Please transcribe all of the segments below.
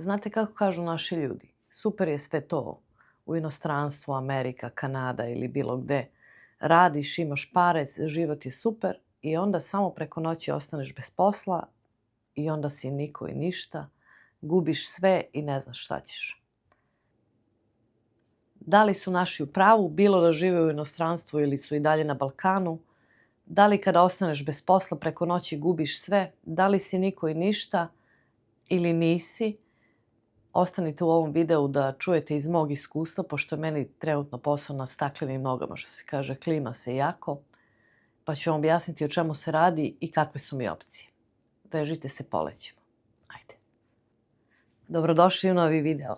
Znate kako kažu naši ljudi? Super je sve to u inostranstvu, Amerika, Kanada ili bilo gde. Radiš, imaš pare, život je super i onda samo preko noći ostaneš bez posla i onda si niko i ništa, gubiš sve i ne znaš šta ćeš. Da li su naši u pravu, bilo da žive u inostranstvu ili su i dalje na Balkanu? Da li kada ostaneš bez posla preko noći gubiš sve? Da li si niko i ništa ili nisi? Ostanite u ovom videu da čujete iz mog iskustva, pošto je meni trenutno posao na staklenim nogama, što se kaže, klima se jako, pa ću vam objasniti o čemu se radi i kakve su mi opcije. Vežite se, polećemo. Ajde. Dobrodošli u novi video.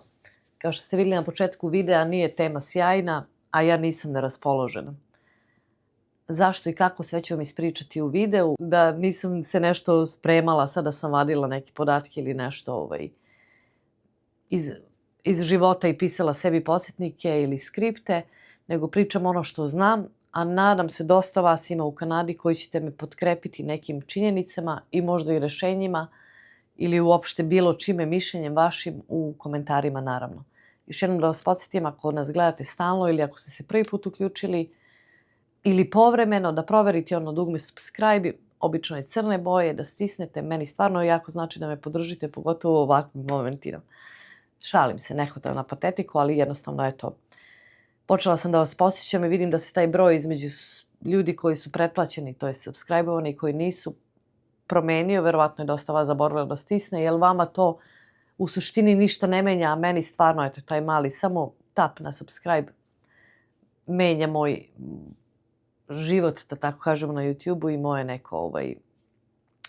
Kao što ste vidjeli na početku videa, nije tema sjajna, a ja nisam neraspoložena. Zašto i kako, sve ću vam ispričati u videu. Da nisam se nešto spremala, sada sam vadila neke podatke ili nešto iz života i pisala sebi podsjetnike ili skripte, nego pričam ono što znam, a nadam se dosta vas ima u Kanadi koji ćete me potkrepiti nekim činjenicama i možda i rešenjima ili uopšte bilo čime, mišljenjem vašim u komentarima naravno. Još jednom da vas podsjetim, ako nas gledate stalno ili ako ste se prvi put uključili ili povremeno, da proverite ono dugme subscribe, obično je crne boje, da stisnete. Meni stvarno jako znači da me podržite, pogotovo u ovakvim momentima. Šalim se, ne hvatam na patetiku, ali jednostavno eto. Počela sam da vas podsjećam i vidim da se taj broj između ljudi koji su pretplaćeni, to je subscribe-ovani i koji nisu, promenio. Verovatno je dosta vas zaboravilo da stisne, jer vama to u suštini ništa ne menja, a meni stvarno, eto, taj mali samo tap na subscribe menja moj život, da tako kažemo, na YouTube-u i moje neko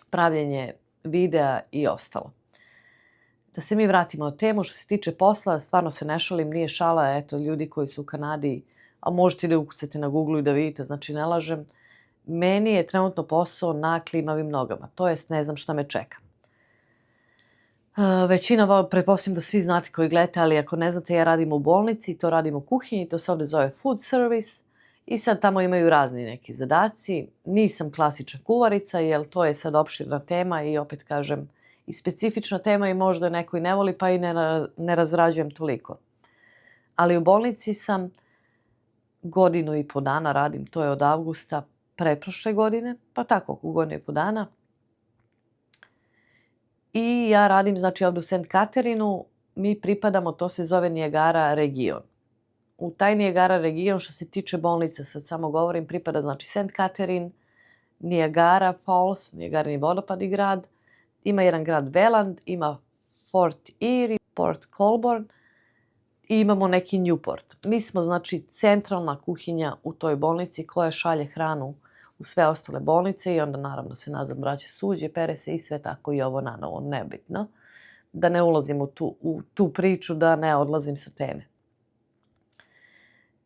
pravljenje videa i ostalo. Da se mi vratimo o temu. Što se tiče posla, stvarno se ne šalim, nije šala. Eto, ljudi koji su u Kanadi, a možete da ukucate na Google i da vidite, znači ne lažem. Meni je trenutno posao na klimavim nogama, to jest ne znam šta me čeka. Većina, pretpostavljam da svi znate koji gledate, ali ako ne znate, ja radim u bolnici, to radim u kuhinji, to se ovdje zove food service i sad tamo imaju razni neki zadaci. Nisam klasična kuvarica, jer to je sad opširna tema i opet kažem, i specifična tema i možda neko i ne voli, pa i ne razrađujem toliko. Ali u bolnici sam 1,5 dana radim, to je od avgusta pretprošle godine, pa tako oko 1,5 dana. I ja radim, znači, ovdje u St. Katerinu, mi pripadamo, to se zove Niagara region. U taj Niagara region, što se tiče bolnica, sad samo govorim, pripada, znači, St. Catherine, Niagara Falls, Niagarini vodopadi grad, ima jedan grad Welland, ima Fort Erie, Port Colborne i imamo neki Newport. Mi smo, znači, centralna kuhinja u toj bolnici koja šalje hranu u sve ostale bolnice i onda naravno se nazad vraća suđe, pere se i sve tako i ovo nanovo, nebitno. Da ne ulazim u tu priču, da ne odlazim sa teme.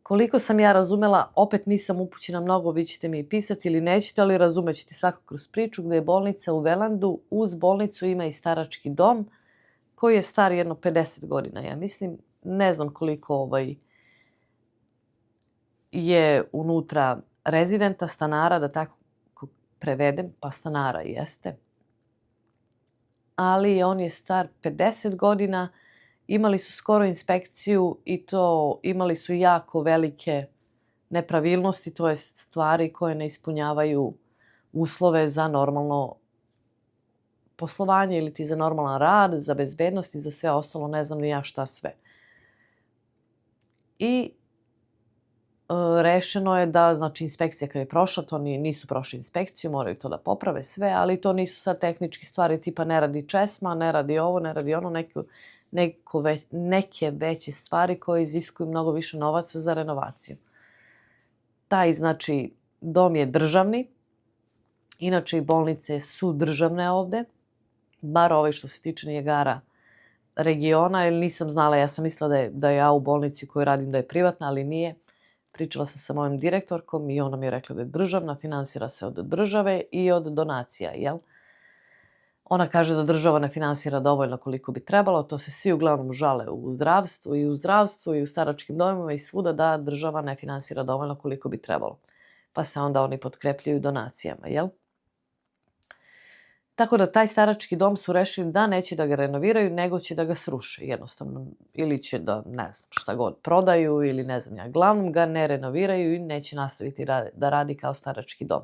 Koliko sam ja razumela, opet nisam upućena mnogo, vi ćete mi pisati ili nećete, ali razumećete svako kroz priču, gdje je bolnica u Wellandu, uz bolnicu ima i starački dom koji je star jedno 50 godina, ja mislim. Ne znam koliko je unutra rezidenta, stanara, da tako prevedem, pa stanara jeste. Ali on je star 50 godina, imali su skoro inspekciju i to imali su jako velike nepravilnosti, to je stvari koje ne ispunjavaju uslove za normalno poslovanje ili ti za normalan rad, za bezbednost i za sve ostalo, ne znam ni ja šta sve. I rešeno je da, znači, inspekcija kada je prošla, to nisu prošli inspekciju, moraju to da poprave sve, ali to nisu sad tehnički stvari tipa ne radi česma, ne radi ovo, ne radi ono, neke veće stvari koje iziskuju mnogo više novaca za renovaciju. Taj, znači, dom je državni, inače i bolnice su državne ovde, bar ovaj što se tiče Niagara regiona, jer nisam znala, ja sam mislila da ja u bolnici u kojoj radim da je privatna, ali nije. Pričala sam sa mojom direktorkom i ona mi je rekla da je državna, finansira se od države i od donacija, jel? Ona kaže da država ne finansira dovoljno koliko bi trebalo, to se svi uglavnom žale u zdravstvu i u staračkim domovima i svuda da država ne finansira dovoljno koliko bi trebalo. Pa se onda oni potkrepljuju donacijama, jel? Tako da taj starački dom su rešili da neće da ga renoviraju, nego će da ga sruše jednostavno. Ili će da, ne znam, šta god prodaju ili ne znam ja. Glavnom ga ne renoviraju i neće nastaviti da radi kao starački dom.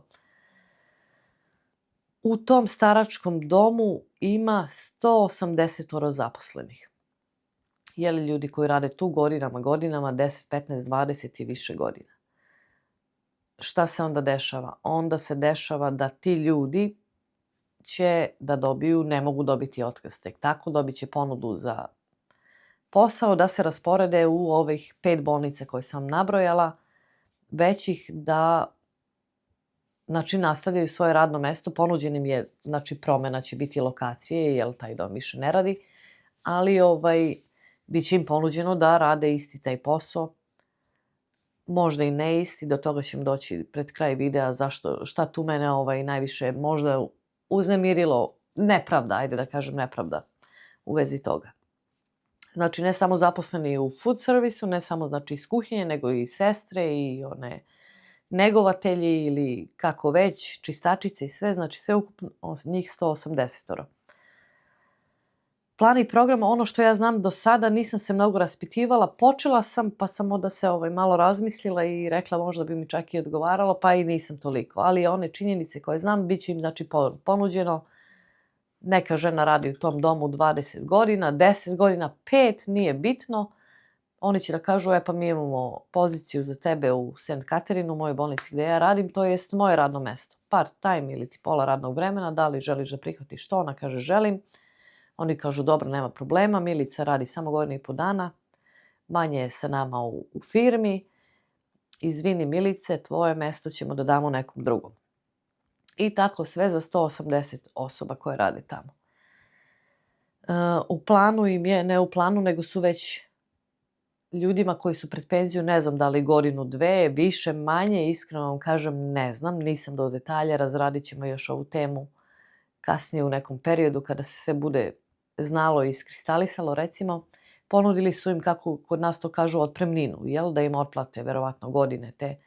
U tom staračkom domu ima 180 zaposlenih. Ljudi koji rade tu godinama, 10, 15, 20 i više godina. Šta se onda dešava? Onda se dešava da ti ljudi će da dobiju, ne mogu dobiti otkaz tek tako, dobit će ponudu za posao da se rasporede u ovih 5 bolnica koje sam nabrojala, već ih da nastavljaju svoje radno mesto. Ponuđenim je, promena će biti lokacije, jer taj dom više ne radi, ali bit će im ponuđeno da rade isti taj posao, možda i ne isti, do toga ćemo doći pred kraj videa šta tu mene najviše možda uznemirilo, nepravda, ajde da kažem nepravda u vezi toga. Znači, ne samo zaposleni u food servisu, ne samo iz kuhinje, nego i sestre i one negovatelji ili kako već, čistačice i sve, znači sve ukupno njih 180. Plan i program, ono što ja znam do sada, nisam se mnogo raspitivala, počela sam pa sam onda se malo razmislila i rekla možda bi mi čak i odgovaralo, pa i nisam toliko. Ali one činjenice koje znam, bit će im ponuđeno, neka žena radi u tom domu 20 godina, 10 godina, 5, nije bitno. Oni će da kažu, pa mi imamo poziciju za tebe u St. Katerinu, u mojoj bolnici gde ja radim, to jest moje radno mesto. Part time ili ti pola radnog vremena, da li želiš da prihvatiš to? Ona kaže želim. Oni kažu dobro, nema problema, Milica radi samo 1,5 dana, manje je sa nama u firmi, izvini Milice, tvoje mesto ćemo da damo nekom drugom. I tako sve za 180 osoba koje rade tamo. U planu im je, ne u planu, nego su već ljudima koji su pred penziju, ne znam da li godinu, 2, više, manje, iskreno vam kažem, ne znam, nisam do detalja, razradit ćemo još ovu temu kasnije u nekom periodu kada se sve bude znalo i iskristalisalo, recimo, ponudili su im, kako kod nas to kažu, otpremninu, da im otplate verovatno godine te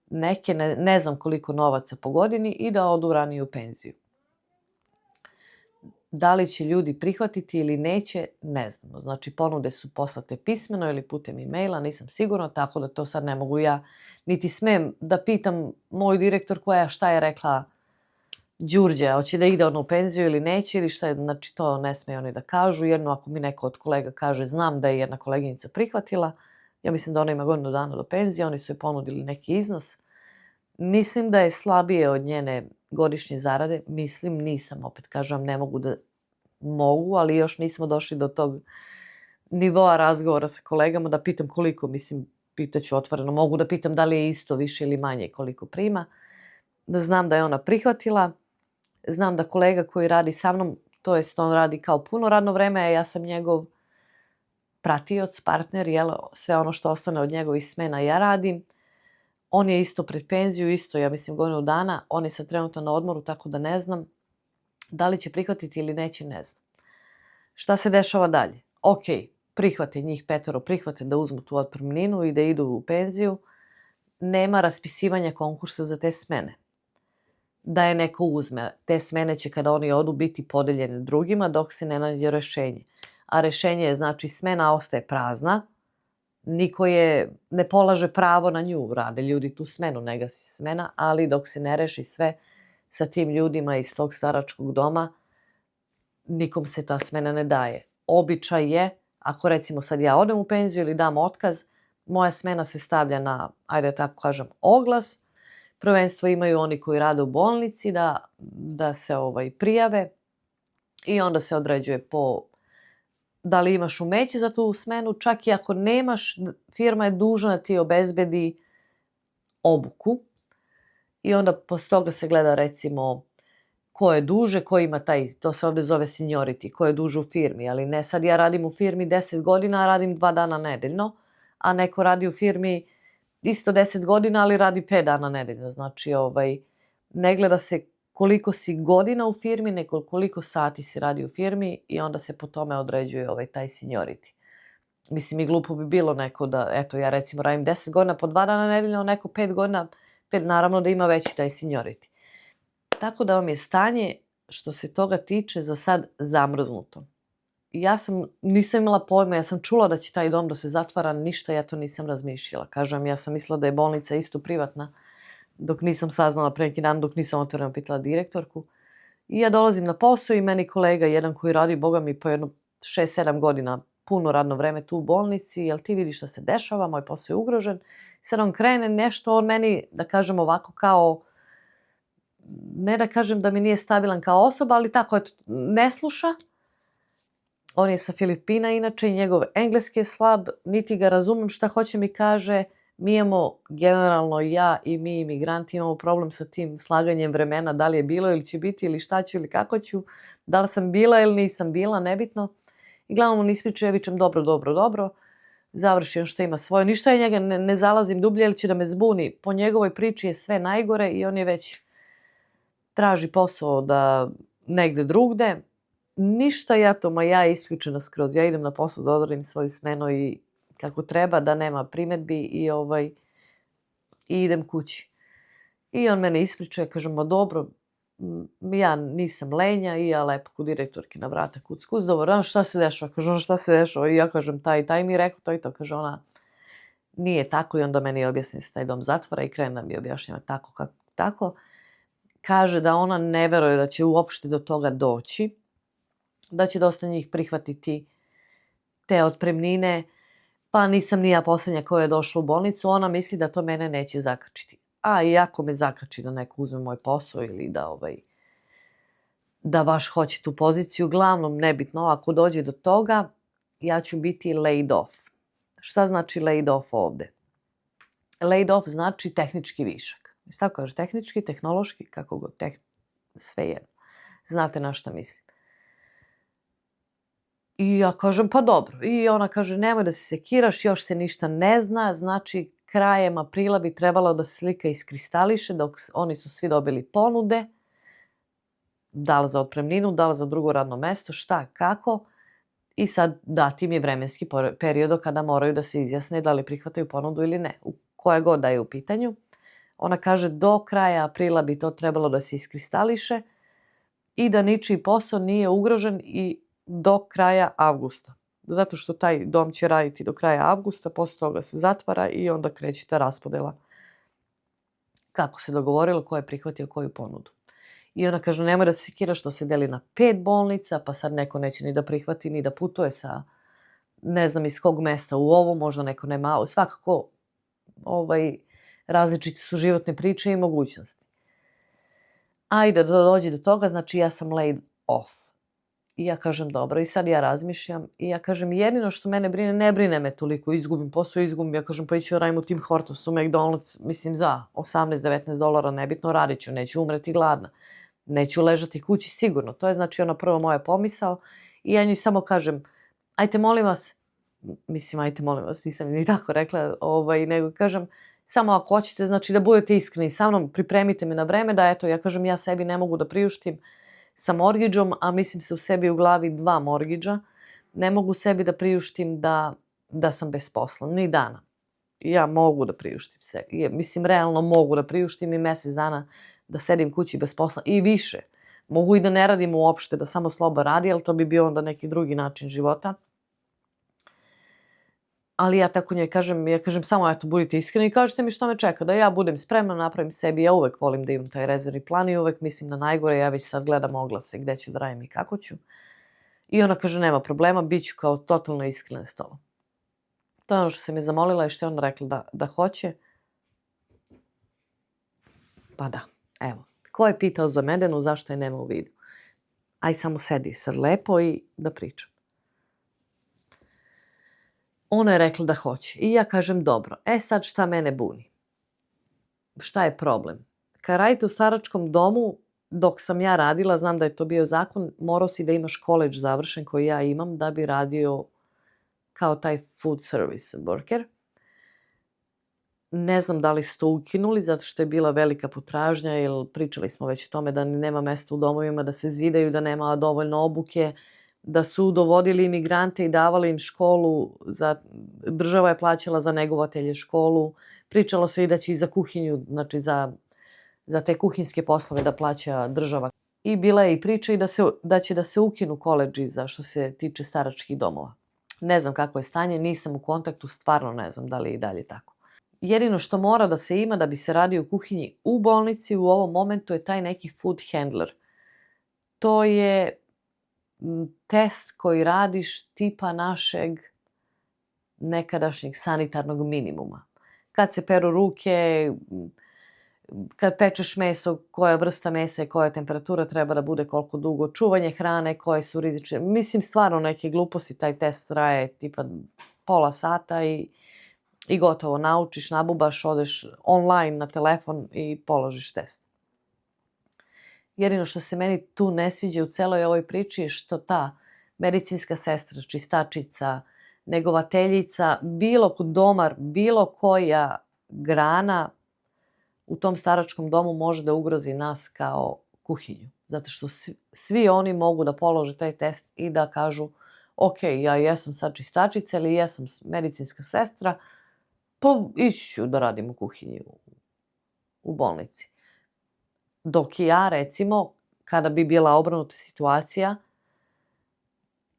neke, ne znam koliko novaca po godini i da odu ranije u penziju. Da li će ljudi prihvatiti ili neće, ne znamo. Znači, ponude su poslate pismeno ili putem e-maila, nisam sigurna, tako da to sad ne mogu ja, niti smem da pitam moju direktorku šta je rekla Đurđe, hoće da ide u penziju ili neće ili šta je, znači to ne smeju oni da kažu. Jedno ako mi neko od kolega kaže, znam da je jedna koleginica prihvatila, ja mislim da ona ima 1 dana do penzije, oni su joj ponudili neki iznos. Mislim da je slabije od njene godišnje zarade, nisam, opet kažem, ne mogu da mogu, ali još nismo došli do tog nivoa razgovora sa kolegama da pitam koliko, pitaću otvoreno, mogu da pitam da li je isto, više ili manje koliko prima. Da znam da je ona prihvatila, znam da kolega koji radi sa mnom, to jest on radi kao puno radno vreme, a ja sam njegov pratioc, partner, sve ono što ostane od njegovih smena ja radim. On je isto pred penziju, isto, ja mislim, 1 dana. On je sad trenutno na odmoru, tako da ne znam. Da li će prihvatiti ili neće, ne znam. Šta se dešava dalje? Ok, prihvate njih 5, prihvate da uzmu tu otpremninu i da idu u penziju. Nema raspisivanja konkursa za te smene. Da je neko uzme. Te smene će kada oni odu biti podeljene drugima dok se ne nađe rešenje. A rešenje je, znači, smena ostaje prazna. Niko ne polaže pravo na nju, rade ljudi tu smenu, ne gasi se smena, ali dok se ne reši sve sa tim ljudima iz tog staračkog doma, nikom se ta smena ne daje. Običaj je, ako recimo sad ja odem u penziju ili dam otkaz, moja smena se stavlja na, ajde tako kažem, oglas. Prvenstvo imaju oni koji rade u bolnici da se prijave i onda se određuje po da li imaš umeće za tu smenu, čak i ako nemaš, firma je dužna da ti obezbedi obuku i onda posle toga se gleda recimo ko je duže, ko ima to se ovdje zove seniority, ko je duže u firmi, ali ne sad ja radim u firmi 10 godina, a radim 2 dana nedeljno, a neko radi u firmi isto 10 godina, ali radi 5 dana nedeljno. Znači, ne gleda se koliko si godina u firmi, nego koliko sati si radi u firmi i onda se po tome određuje taj seniority. Mislim, i glupo bi bilo neko da, eto, ja recimo radim 10 godina po 2 dana nedeljno, neko 5 godina, naravno da ima veći taj seniority. Tako da vam je stanje što se toga tiče za sad zamrznuto. Nisam imala pojma, ja sam čula da će taj dom da se zatvara, ništa ja to nisam razmišljala. Kažem, ja sam mislila da je bolnica isto privatna, dok nisam saznala pre neki dan, dok nisam otvoreno pitala direktorku. I ja dolazim na posao i meni kolega, jedan koji radi, boga mi, po jedno 6-7 godina, puno radno vreme tu u bolnici, jel ti vidiš šta se dešava, moj posao je ugrožen. Sad on krene nešto, on meni, da kažem ovako, kao, ne da kažem da mi nije stabilan kao osoba, ali tako, eto, ne sluša. On je sa Filipina inače i njegov engleski je slab, niti ga razumem šta hoće mi kaže. Mi imamo, generalno ja i mi imigranti, imamo problem sa tim slaganjem vremena, da li je bilo ili će biti ili šta ću ili kako ću, da li sam bila ili nisam bila, nebitno. I glavno on ispriča, ja vičem dobro, završi on što ima svoje. Ništa ja njega ne zalazim dublje ili će da me zbuni. Po njegovoj priči je sve najgore i on je već traži posao da negde drugde. Ništa ja isključena skroz. Ja idem na posao da odradim svoju smenu i kako treba, da nema primedbi i idem kući. I on mene ispriča, kažem, ma dobro, ja nisam lenja i ja lepo kod direktorke na vrata kuc, dobro, šta se dešava? Kaže ona, šta se dešava? I ja kažem, taj mi je rekao to i to. Kaže ona, nije tako i onda meni objasni se taj dom zatvora i krene da mi objašnjava tako kako tako. Kaže da ona ne veruje da će uopšte do toga doći, da će dosta njih prihvatiti te otpremnine, pa nisam ni ja posljednja koja je došla u bolnicu, ona misli da to mene neće zakačiti. A i ako me zakači da neko uzme moj posao ili da baš hoće tu poziciju, uglavnom nebitno, ako dođe do toga, ja ću biti laid off. Šta znači laid off ovde? Laid off znači tehnički višak. Tako kaže, tehnički, tehnološki, kako god, sve jedno. Znate na šta mislim. I ja kažem, pa dobro. I ona kaže, nemoj da se sekiraš, još se ništa ne zna. Znači, krajem aprila bi trebalo da se slika iskristališe, dok oni su svi dobili ponude. Da li za otpremninu, da li za drugo radno mesto, šta, kako. I sad dati im je vremenski period kada moraju da se izjasne da li prihvataju ponudu ili ne. Koja god da je u pitanju. Ona kaže, do kraja aprila bi to trebalo da se iskristališe i da ničiji posao nije ugrožen i do kraja avgusta. Zato što taj dom će raditi do kraja avgusta, posle toga se zatvara i onda kreće ta raspodela. Kako se dogovorilo, ko je prihvatio koju ponudu. I ona kaže, nemoj da se sekira što se deli na 5 bolnica, pa sad neko neće ni da prihvati, ni da putuje sa ne znam iz kog mesta u ovo, možda neko nema, svakako različite su životne priče i mogućnosti. Ajde da dođe do toga, znači ja sam laid off. I ja kažem dobro i sad ja razmišljam i ja kažem jedino što mene brine, ne brine me toliko, izgubim posao, ja kažem pa iću radim u Tim Hortonsu, McDonald's, mislim za $18-19, nebitno radit ću, neću umreti gladna, neću ležati kući sigurno, to je znači ona prva moja pomisao i ja njoj samo kažem, ajte molim vas, nisam ni tako rekla, nego kažem, samo ako hoćete, znači da budete iskreni sa mnom, pripremite me na vreme, da eto, ja kažem, ja sebi ne mogu da priuštim sa mortgage-om, a mislim se u sebi u glavi 2 mortgage-a, ne mogu sebi da priuštim da sam bez posla, ni dana. Ja mogu da priuštim se, mislim, realno mogu da priuštim i mjesec dana da sedim kući bez posla i više. Mogu i da ne radim uopšte, da samo slobo radi, ali to bi bio onda neki drugi način života. Ali ja tako njoj kažem samo eto budite iskreni i kažete mi što me čeka, da ja budem spremna, napravim sebi, ja uvek volim da imam taj rezervni plan i uvek mislim na najgore, ja već sad gledam oglase gde ću da radim i kako ću. I ona kaže nema problema, bit ću kao totalno iskrena s tobom. To je ono što sam je zamolila i što je ona rekla da hoće. Pa da, evo. Ko je pitao za Medenu, zašto je nema u vidu? Aj samo sedi sad lepo i da pričam. Ona je rekla da hoće. I ja kažem dobro. Sad šta mene buni? Šta je problem? Kad radite u staračkom domu, dok sam ja radila, znam da je to bio zakon, morao si da imaš college završen koji ja imam da bi radio kao taj food service worker. Ne znam da li su to ukinuli, zato što je bila velika potražnja, jer pričali smo već o tome da nema mesta u domovima, da se zidaju, da nema dovoljno obuke, da su dovodili imigrante i davali im školu, država je plaćala za negovatelje školu, pričalo se i da će i za kuhinju, znači za te kuhinske poslove da plaća država. I bila je i priča da će da se ukinu koledži za što se tiče staračkih domova. Ne znam kako je stanje, nisam u kontaktu, stvarno ne znam da li je i dalje tako. Jedino što mora da se ima da bi se radio u kuhinji u bolnici u ovom momentu je taj neki food handler. To je test koji radiš tipa našeg nekadašnjeg sanitarnog minimuma. Kad se peru ruke, kad pečeš meso, koja vrsta mesa i koja temperatura treba da bude, koliko dugo, čuvanje hrane, koje su rizične. Mislim, stvarno neke gluposti, taj test traje tipa pola sata i gotovo. Naučiš, nabubaš, odeš online na telefon i položiš test. Jedino što se meni tu ne sviđa u celoj ovoj priči je što ta medicinska sestra, čistačica, negovateljica, bilo domar, bilo koja grana u tom staračkom domu može da ugrozi nas kao kuhinju. Zato što svi oni mogu da polože taj test i da kažu ok, ja jesam sad čistačica ili jesam medicinska sestra, pa ići ću da radim u kuhinji u bolnici. Dok ja, recimo, kada bi bila obrnuta situacija,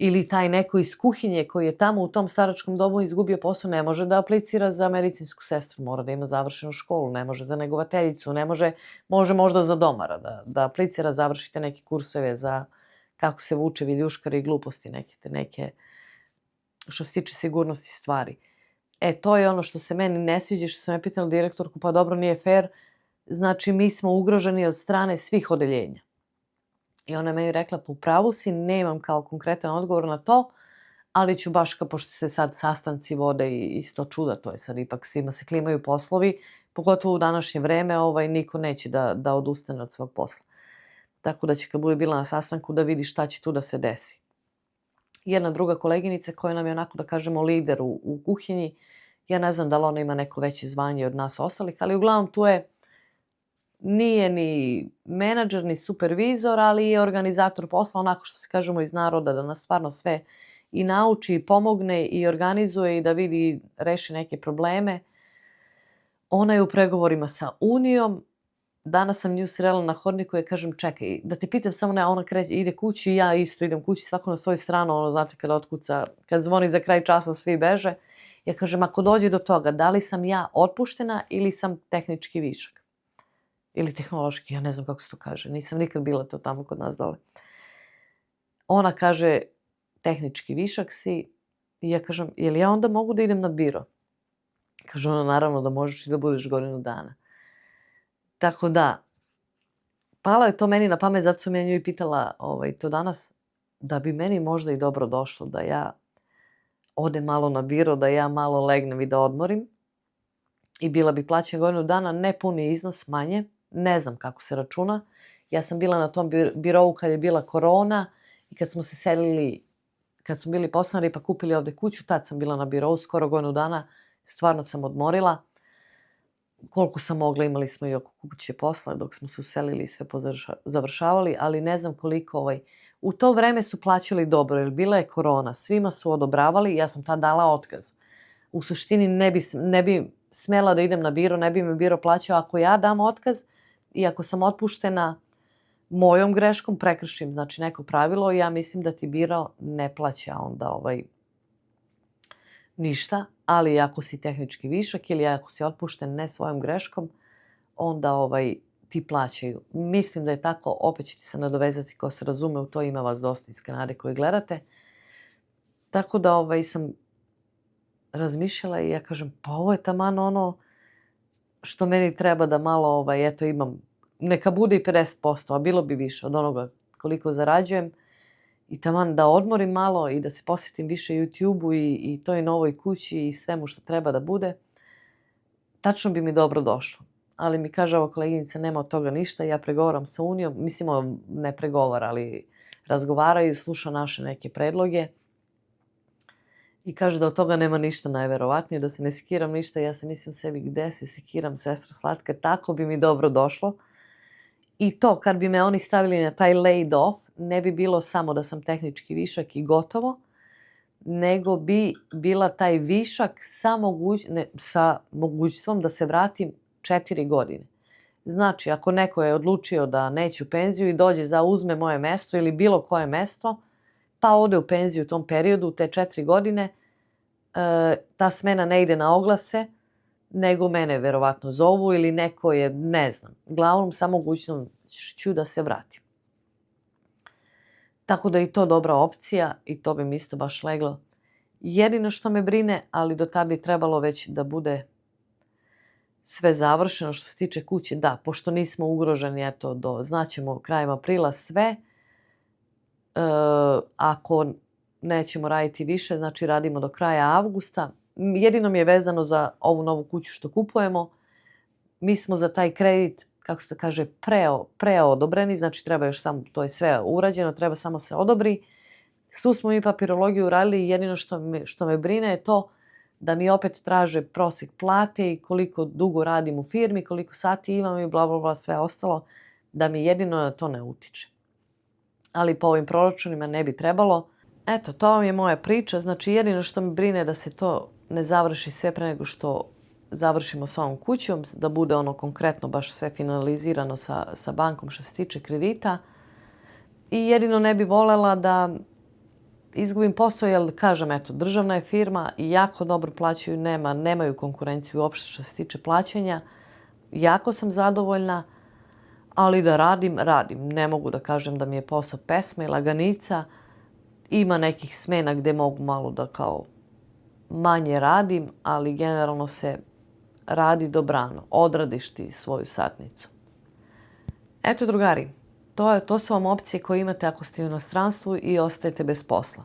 ili taj neko iz kuhinje koji je tamo u tom staračkom domu izgubio posao, ne može da aplicira za medicinsku sestru, mora da ima završenu školu, ne može za negovateljicu, može možda za domara da aplicira, završite neke kurseve za kako se vuče viljuškar i gluposti neke što se tiče sigurnosti stvari. To je ono što se meni ne sviđa, što sam je pitala direktorku, pa dobro, nije fair, znači mi smo ugroženi od strane svih odeljenja. I ona je meni rekla, pa u pravu si, nemam kao konkretan odgovor na to, ali ću baš pošto se sad sastanci vode i isto čuda, to je sad ipak svima se klimaju poslovi, pogotovo u današnje vreme, niko neće da odustane od svog posla. Tako da će kad bude bila na sastanku da vidi šta će tu da se desi. Jedna druga koleginica koja nam je onako da kažemo lider u kuhinji, ja ne znam da li ona ima neko veće zvanje od nas ostalih, ali uglavnom tu nije ni menadžer, ni supervizor, ali je organizator posla, onako što se kažemo iz naroda, da nas stvarno sve i nauči, i pomogne, i organizuje, i da vidi, reši neke probleme. Ona je u pregovorima sa Unijom. Danas sam nju srela na hodniku i kažem, čekaj, da te pitam samo ne, ona ide kući i ja isto idem kući, svako na svoju stranu, znate kada otkuca, kad zvoni za kraj časa svi beže. Ja kažem, ako dođe do toga, da li sam ja otpuštena ili sam tehnički višak? Ili tehnološki, ja ne znam kako se to kaže. Nisam nikad bila to tamo kod nas dole. Ona kaže, tehnički višak si. I ja kažem, jel ja onda mogu da idem na biro? Kaže ona, naravno da možeš i da budeš godinu dana. Tako da, palo je to meni na pamet, zato sam ja nju i pitala to danas, da bi meni možda i dobro došlo da ja odem malo na biro, da ja malo legnem i da odmorim. I bila bi plaćena godinu dana, ne puni iznos, manje. Ne znam kako se računa. Ja sam bila na tom birovu kad je bila korona i kad smo se selili, kad smo bili podstanari pa kupili ovde kuću, tad sam bila na birovu skoro godinu dana. Stvarno sam odmorila. Koliko sam mogla, imali smo i oko kuće posla dok smo se uselili i sve završavali, ali ne znam koliko U to vreme su plaćali dobro, jer bila je korona, svima su odobravali, ja sam tad dala otkaz. U suštini ne bi smela da idem na biro, ne bi me biro plaćao ako ja dam otkaz i ako sam otpuštena mojom greškom, prekršim, znači neko pravilo, ja mislim da ti biro ne plaća onda ništa, ali ako si tehnički višak ili ako si otpušten ne svojom greškom, onda ti plaćaju. Mislim da je tako, opet ćete se nadovezati ko se razume u to, ima vas dosta iz Kanade koji gledate. Tako da sam razmišljala i ja kažem, pa ovo je taman ono što meni treba da malo, eto imam, neka bude i 50%, a bilo bi više od onoga koliko zarađujem. I taman da odmorim malo i da se posvetim više YouTube-u i toj novoj kući i svemu što treba da bude, tačno bi mi dobro došlo. Ali mi kaže ova koleginica, nema od toga ništa, ja pregovaram sa Unijom, mislim, ne pregovara, ali razgovaraju, sluša naše neke predloge i kaže da od toga nema ništa najverovatnije, da se ne sekiram ništa. Ja se mislim sebi, gde se sekiram, sestra slatka, tako bi mi dobro došlo. I to, kad bi me oni stavili na taj laid off, ne bi bilo samo da sam tehnički višak i gotovo, nego bi bila taj višak sa mogućstvom da se vratim 4 godine. Znači, ako neko je odlučio da neće u penziju i dođe uzme moje mesto ili bilo koje mesto, pa ode u penziju u tom periodu, u te 4 godine, ta smena ne ide na oglase, nego mene verovatno zovu ili neko je, ne znam, uglavnom sa mogućnošću da se vratim. Tako da je i to dobra opcija i to bi mi isto baš leglo. Jedino što me brine, ali do tada bi trebalo već da bude sve završeno što se tiče kuće. Da, pošto nismo ugroženi, eto, znaćemo krajem aprila sve. Ako nećemo raditi više, znači radimo do kraja avgusta. Jedino mi je vezano za ovu novu kuću što kupujemo. Mi smo za taj kredit, kako se kaže, preodobreni, znači treba još samo, to je sve urađeno, treba samo se odobri. Svu smo mi papirologiju uradili i jedino što me brine je to da mi opet traže prosjek plate i koliko dugo radim u firmi, koliko sati imam i bla, bla, bla, sve ostalo, da mi jedino na to ne utiče. Ali po ovim proračunima ne bi trebalo. Eto, to vam je moja priča. Znači, jedino što me brine je da se to ne završi sve pre nego što završimo s ovom kućom, da bude ono konkretno baš sve finalizirano sa bankom što se tiče kredita. I jedino ne bi voljela da izgubim posao, jer kažem, eto, državna je firma i jako dobro plaćaju, nemaju konkurenciju uopšte što se tiče plaćanja. Jako sam zadovoljna, ali da radim. Ne mogu da kažem da mi je posao pesma i laganica. Ima nekih smena gde mogu malo da kao manje radim, ali generalno se radi dobrano. Odradiš ti svoju satnicu. Eto, drugari, to su vam opcije koje imate ako ste u inostranstvu i ostajete bez posla.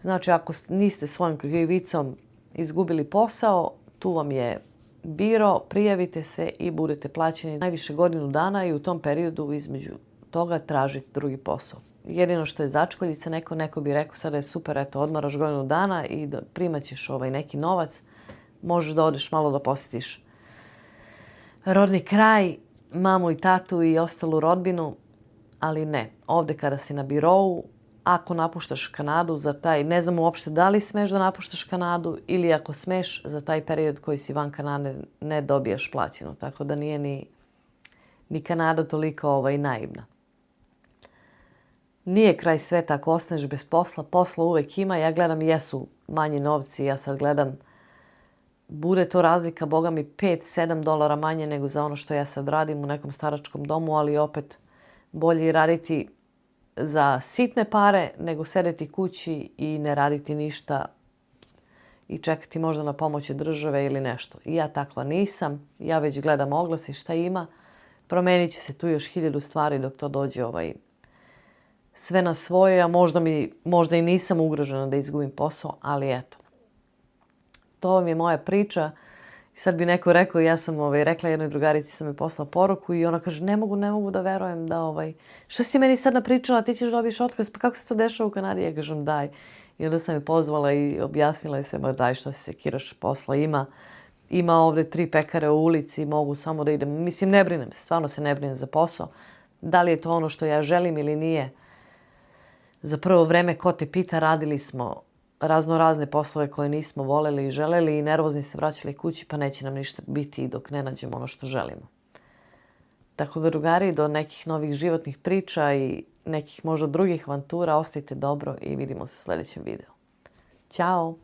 Znači, ako niste svojom krivicom izgubili posao, tu vam je biro, prijavite se i budete plaćeni najviše godinu dana i u tom periodu između toga tražite drugi posao. Jedino što je začkoljica, neko bi rekao sada je super, eto, odmaraš godinu dana i da primat ćeš neki novac, možeš da odeš malo da posjetiš rodni kraj, mamu i tatu i ostalu rodbinu, ali ne. Ovde kada si na birou, ako napuštaš Kanadu za taj, ne znam uopšte da li smeš da napuštaš Kanadu ili ako smeš za taj period koji si van Kanade ne dobijaš plaćeno. Tako da nije ni Kanada toliko naivna. Nije kraj sveta ako ostaneš bez posla. Posla uvek ima. Ja gledam jesu manji novci. Ja sad gledam bude to razlika, boga mi, $5-7 manje nego za ono što ja sad radim u nekom staračkom domu, ali opet bolje raditi za sitne pare nego sedeti kući i ne raditi ništa i čekati možda na pomoć od države ili nešto. I ja takva nisam. Ja već gledam oglasi šta ima. Promenit će se tu još 1000 stvari dok to dođe sve na svoje, a možda i nisam ugrožena da izgubim posao, ali eto. To vam je moja priča. I sad bi neko rekao, ja sam rekla jednoj drugarici, sam mi poslala poruku i ona kaže, ne mogu da verujem da što si ti meni sad napričala, ti ćeš dobiješ otkaz, pa kako se to dešava u Kanadi? Ja kažem, daj. I onda sam je pozvala i objasnila je sve, daj, šta se sekiraš, posla ima. Ima ovde 3 pekare u ulici, mogu samo da idem. Mislim, ne brinem se, stvarno se ne brinem za posao. Da li je to ono što ja želim ili nije? Za prvo vreme, ko te pita, radili smo razne poslove koje nismo voleli i želeli i nervozni se vraćali kući, pa neće nam ništa biti dok ne nađemo ono što želimo. Tako da, drugari, do nekih novih životnih priča i nekih možda drugih avantura, ostajte dobro i vidimo se u sljedećem videu. Ćao!